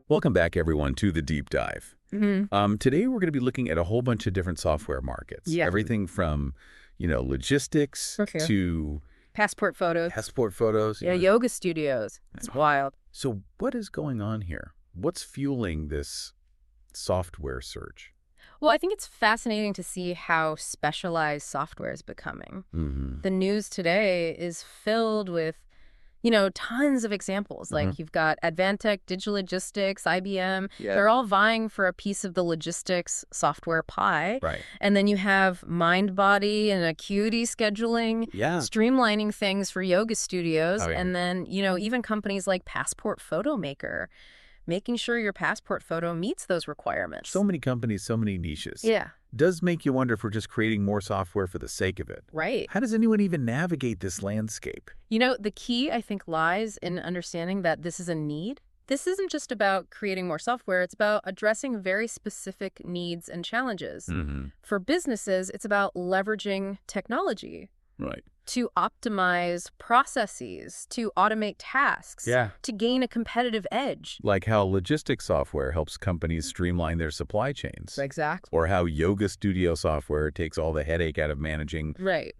Welcome back, everyone, to the Deep Dive. Today, we're going to be looking at a whole bunch of different software markets. Yeah. Everything from, logistics to Passport photos. passport photos. Yeah, yoga studios. It's wild. So what is going on here? What's fueling this software surge? Well, I think it's fascinating to see how specialized software is becoming. The news today is filled with, tons of examples. Like you've got Advantech, Digilogistics, IBM. Yeah. They're all vying for a piece of the logistics software pie. Right. And then you have MINDBODY and Acuity Scheduling, streamlining things for yoga studios. Oh, yeah. And then, even companies like PersoFoto, making sure your passport photo meets those requirements. So many companies, so many niches. Yeah. Does make you wonder if we're just creating more software for the sake of it. Right. How does anyone even navigate this landscape? The key, I think, lies in understanding that this is a need. This isn't just about creating more software. It's about addressing very specific needs and challenges. For businesses, it's about leveraging technology. Right. To optimize processes, to automate tasks, to gain a competitive edge. Like how logistics software helps companies streamline their supply chains. Exactly. Or how yoga studio software takes all the headache out of managing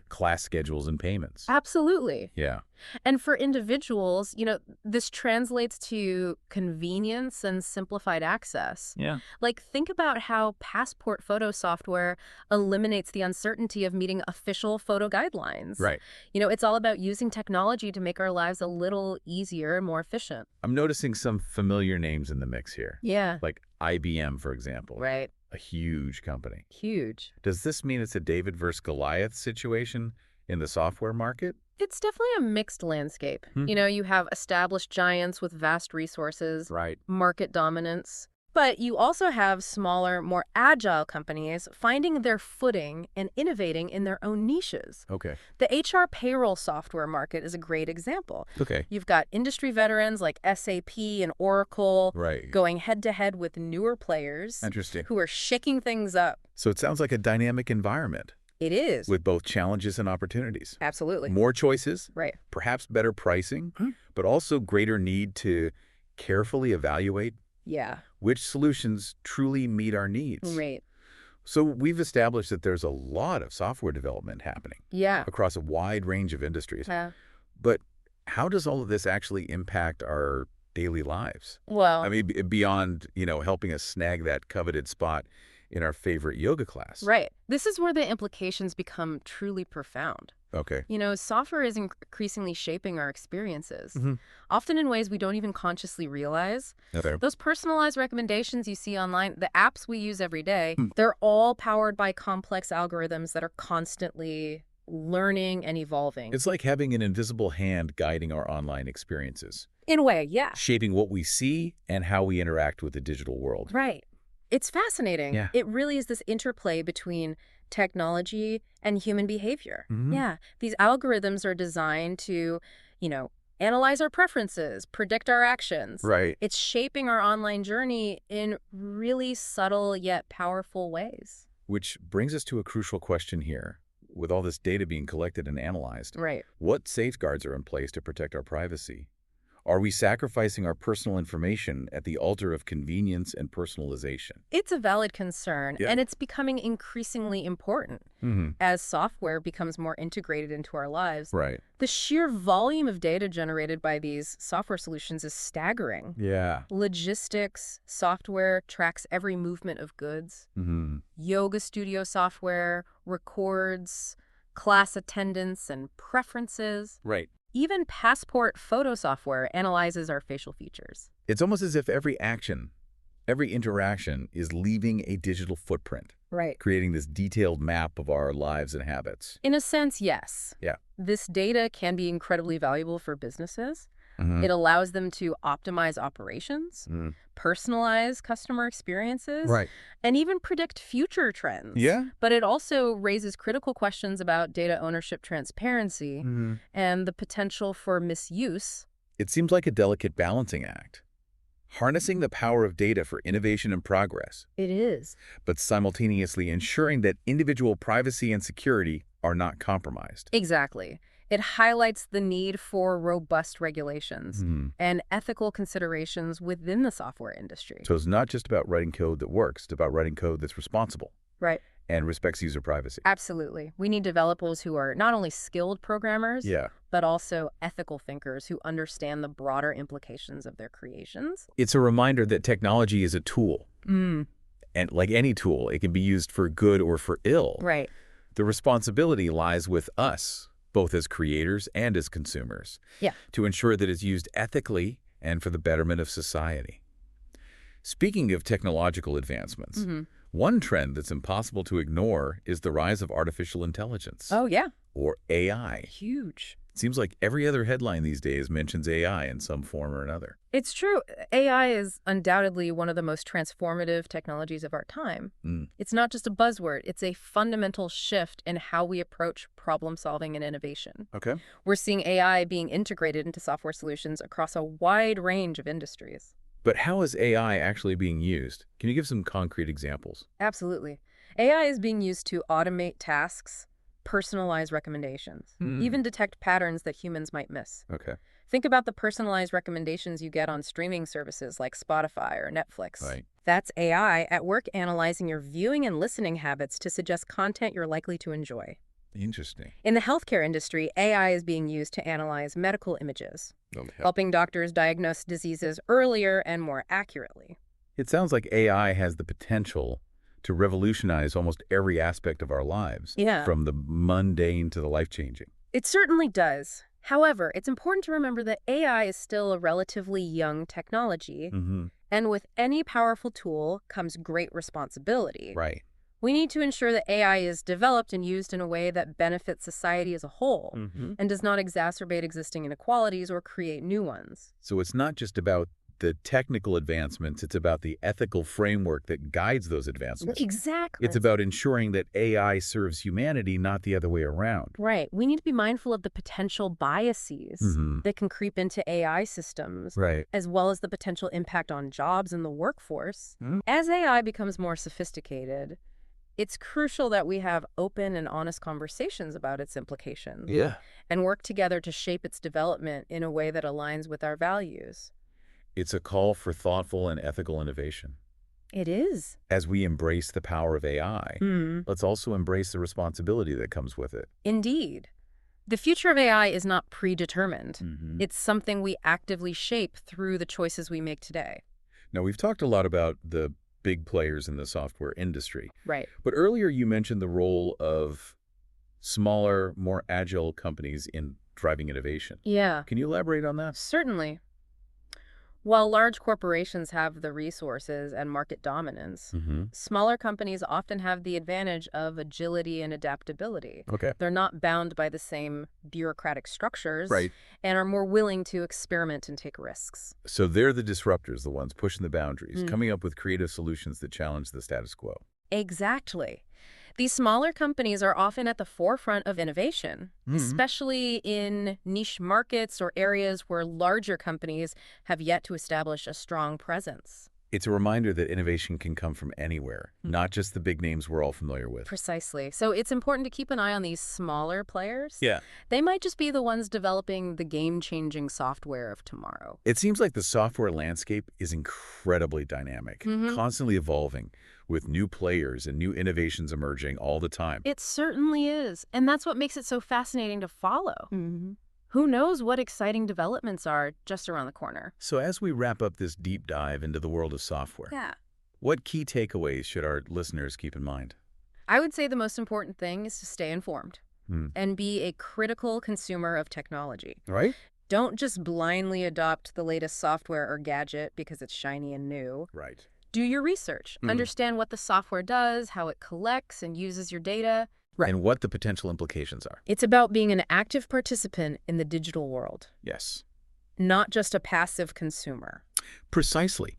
class schedules and payments. Absolutely. Yeah. And for individuals, this translates to convenience and simplified access. Yeah. Like, think about how passport photo software eliminates the uncertainty of meeting official photo guidelines. Right. It's all about using technology to make our lives a little easier and more efficient. I'm noticing some familiar names in the mix here. Yeah. Like IBM, for example. Right. A huge company. Huge. Does this mean it's a David versus Goliath situation in the software market? It's definitely a mixed landscape. You have established giants with vast resources, market dominance. But you also have smaller, more agile companies finding their footing and innovating in their own niches. Okay. The HR payroll software market is a great example. Okay. You've got industry veterans like SAP and Oracle going head-to-head with newer players who are shaking things up. So it sounds like a dynamic environment. It is. With both challenges and opportunities. Absolutely. More choices. Right. Perhaps better pricing, but also greater need to carefully evaluate which solutions truly meet our needs. Right. So we've established that there's a lot of software development happening across a wide range of industries. But how does all of this actually impact our daily lives? Well, I mean, beyond, helping us snag that coveted spot in our favorite yoga class. Right. This is where the implications become truly profound. Okay. Software is increasingly shaping our experiences, often in ways we don't even consciously realize. Okay. Those personalized recommendations you see online, the apps we use every day, they're all powered by complex algorithms that are constantly learning and evolving. It's like having an invisible hand guiding our online experiences. In a way, yeah. Shaping what we see and how we interact with the digital world. Right. It's fascinating. Yeah. It really is this interplay between technology and human behavior. Yeah. These algorithms are designed to, analyze our preferences, predict our actions. Right. It's shaping our online journey in really subtle yet powerful ways. Which brings us to a crucial question here. With all this data being collected and analyzed, what safeguards are in place to protect our privacy? Are we sacrificing our personal information at the altar of convenience and personalization? It's a valid concern, and it's becoming increasingly important as software becomes more integrated into our lives. Right. The sheer volume of data generated by these software solutions is staggering. Yeah. Logistics software tracks every movement of goods. Yoga studio software records class attendance and preferences. Right. Even passport photo software analyzes our facial features. It's almost as if every action, every interaction is leaving a digital footprint. Right. Creating this detailed map of our lives and habits. In a sense, yes. Yeah. This data can be incredibly valuable for businesses. It allows them to optimize operations, personalize customer experiences, and even predict future trends. Yeah. But it also raises critical questions about data ownership transparency and the potential for misuse. It seems like a delicate balancing act. Harnessing the power of data for innovation and progress. It is. But simultaneously ensuring that individual privacy and security are not compromised. Exactly. It highlights the need for robust regulations and ethical considerations within the software industry. So it's not just about writing code that works. It's about writing code that's responsible. Right. And respects user privacy. Absolutely. We need developers who are not only skilled programmers, but also ethical thinkers who understand the broader implications of their creations. It's a reminder that technology is a tool. And like any tool, it can be used for good or for ill. Right. The responsibility lies with us, both as creators and as consumers, to ensure that it's used ethically and for the betterment of society. Speaking of technological advancements, one trend that's impossible to ignore is the rise of artificial intelligence. Oh, yeah. Or AI. Huge. It seems like every other headline these days mentions AI in some form or another. It's true. AI is undoubtedly one of the most transformative technologies of our time. It's not just a buzzword. It's a fundamental shift in how we approach problem solving and innovation. Okay. We're seeing AI being integrated into software solutions across a wide range of industries. But how is AI actually being used? Can you give some concrete examples? Absolutely. AI is being used to automate tasks, personalize recommendations, even detect patterns that humans might miss. Okay. Think about the personalized recommendations you get on streaming services like Spotify or Netflix. Right. That's AI at work analyzing your viewing and listening habits to suggest content you're likely to enjoy. Interesting. In the healthcare industry, AI is being used to analyze medical images, helping doctors diagnose diseases earlier and more accurately. It sounds like AI has the potential to revolutionize almost every aspect of our lives, from the mundane to the life-changing. It certainly does. However, it's important to remember that AI is still a relatively young technology, and with any powerful tool comes great responsibility. Right. We need to ensure that AI is developed and used in a way that benefits society as a whole and does not exacerbate existing inequalities or create new ones. So it's not just about the technical advancements, it's about the ethical framework that guides those advancements. Exactly. It's about ensuring that AI serves humanity, not the other way around. Right. We need to be mindful of the potential biases that can creep into AI systems, as well as the potential impact on jobs in the workforce. As AI becomes more sophisticated, it's crucial that we have open and honest conversations about its implications and work together to shape its development in a way that aligns with our values. It's a call for thoughtful and ethical innovation. It is. As we embrace the power of AI, let's also embrace the responsibility that comes with it. Indeed. The future of AI is not predetermined. It's something we actively shape through the choices we make today. Now, we've talked a lot about the big players in the software industry. Right. But earlier you mentioned the role of smaller, more agile companies in driving innovation. Yeah. Can you elaborate on that? Certainly. While large corporations have the resources and market dominance, smaller companies often have the advantage of agility and adaptability. Okay. They're not bound by the same bureaucratic structures and are more willing to experiment and take risks. So they're the disruptors, the ones pushing the boundaries, coming up with creative solutions that challenge the status quo. Exactly. These smaller companies are often at the forefront of innovation, especially in niche markets or areas where larger companies have yet to establish a strong presence. It's a reminder that innovation can come from anywhere, not just the big names we're all familiar with. Precisely. So it's important to keep an eye on these smaller players. Yeah. They might just be the ones developing the game-changing software of tomorrow. It seems like the software landscape is incredibly dynamic, constantly evolving, with new players and new innovations emerging all the time. It certainly is. And that's what makes it so fascinating to follow. Who knows what exciting developments are just around the corner. So as we wrap up this deep dive into the world of software, what key takeaways should our listeners keep in mind? I would say the most important thing is to stay informed and be a critical consumer of technology. Right? Don't just blindly adopt the latest software or gadget because it's shiny and new. Right. Do your research. Understand what the software does, how it collects and uses your data. And what the potential implications are. It's about being an active participant in the digital world. Yes. Not just a passive consumer. Precisely.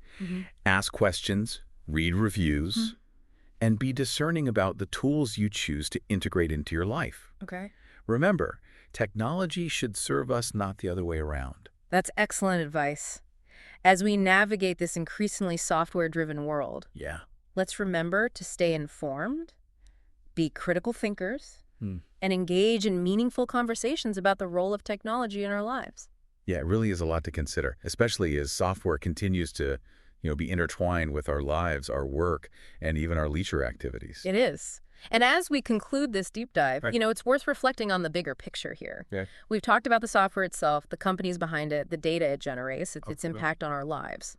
Ask questions, read reviews, and be discerning about the tools you choose to integrate into your life. Okay. Remember, technology should serve us, not the other way around. That's excellent advice. As we navigate this increasingly software-driven world, let's remember to stay informed, be critical thinkers, and engage in meaningful conversations about the role of technology in our lives. Yeah, it really is a lot to consider, especially as software continues to, be intertwined with our lives, our work, and even our leisure activities. It is. And as we conclude this deep dive, it's worth reflecting on the bigger picture here. Yeah. We've talked about the software itself, the companies behind it, the data it generates, its impact on our lives.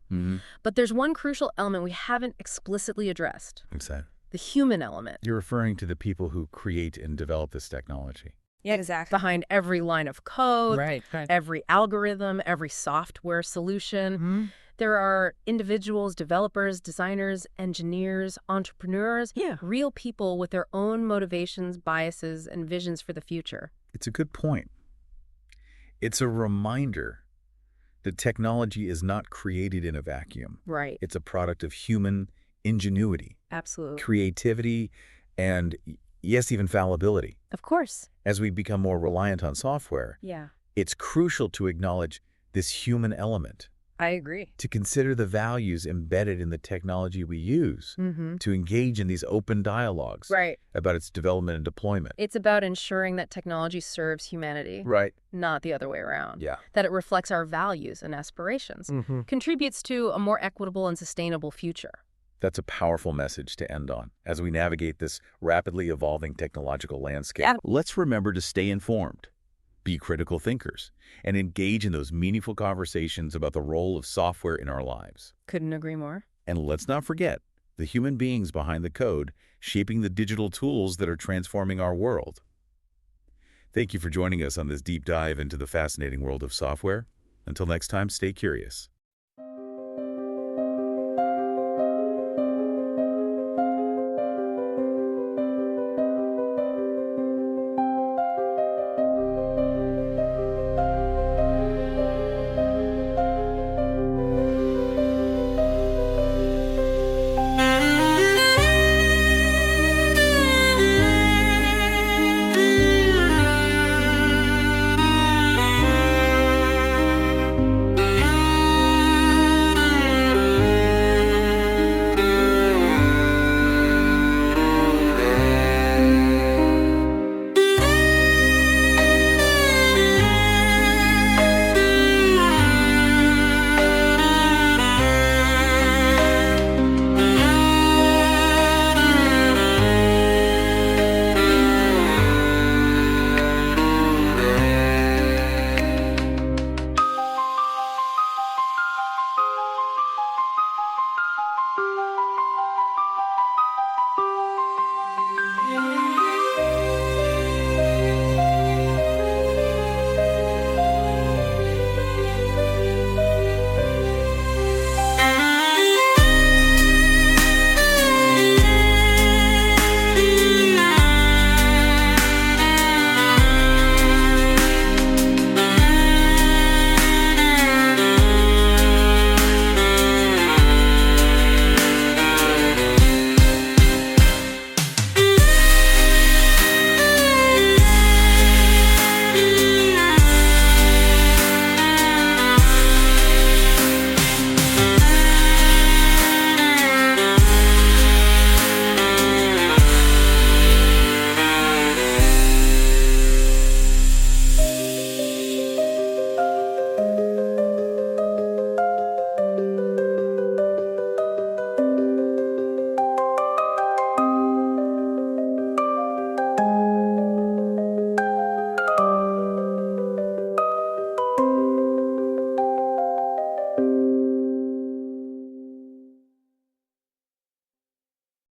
But there's one crucial element we haven't explicitly addressed. What's that? The human element. You're referring to the people who create and develop this technology. Yeah, exactly. Behind every line of code, every algorithm, every software solution. There are individuals, developers, designers, engineers, entrepreneurs, real people with their own motivations, biases, and visions for the future. It's a good point. It's a reminder that technology is not created in a vacuum. Right. It's a product of human ingenuity. Absolutely. Creativity, and yes, even fallibility. Of course. As we become more reliant on software, it's crucial to acknowledge this human element. I agree. To consider the values embedded in the technology we use, to engage in these open dialogues about its development and deployment. It's about ensuring that technology serves humanity, not the other way around. That it reflects our values and aspirations, contributes to a more equitable and sustainable future. That's a powerful message to end on as we navigate this rapidly evolving technological landscape. Let's remember to stay informed, be critical thinkers, and engage in those meaningful conversations about the role of software in our lives. Couldn't agree more. And let's not forget the human beings behind the code shaping the digital tools that are transforming our world. Thank you for joining us on this deep dive into the fascinating world of software. Until next time, stay curious.